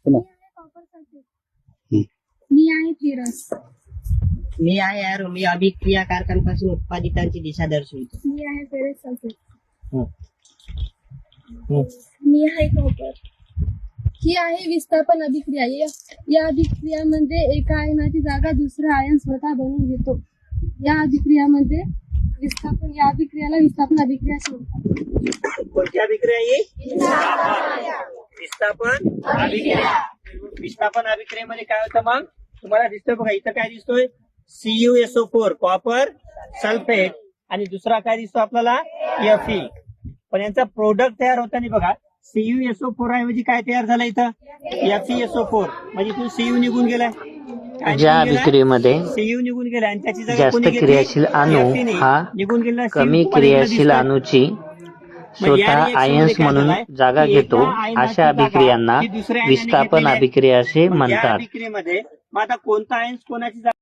मी आहे फिरस. मी आहे एरो. मी अभिक्रिया कारखान्यापासून उत्पादितांची दिशा दर्शवितो. मी आहे फेरस सल्फेट. मी आहे कॉपर. ही आहे विस्थापन अभिक्रिया. या अभिक्रियामध्ये एका आयनाची जागा दुसरा आयन स्वतः बनवून घेतो. या अभिक्रियाला विस्थापन अभिक्रिया असे म्हणतात. कोणती अभिक्रिया ही? विस्थापन अभिक्रिया. विस्थापन अभिक्रियेमध्ये काय होतं मग तुम्हाला दिसतोय बघा, इथं काय दिसतोय? CuSO4 कॉपर सल्फेट आणि दुसरा काय दिसतो आपल्याला? Fe. पण यांचा प्रोडक्ट तयार होताना बघा CuSO4 ऐवजी काय तयार झालं इथं? FeSO4. म्हणजे इथून Cu निघून गेलाय. ज्या अभिक्रियेमध्ये Cu निघून गेलाय आणि त्याची जागा जास्त कोणी घेतली? क्रियाशील अणू Fe ने हा निघून गेला. कमी क्रियाशील अणूची स्वतः आयन्स म्हणून जागा घेतो. अशा अभिक्रियांना विस्थापन अभिक्रिया असे म्हणतात. अभिक्रियेमध्ये मग आता कोणता आयन्स कोणाची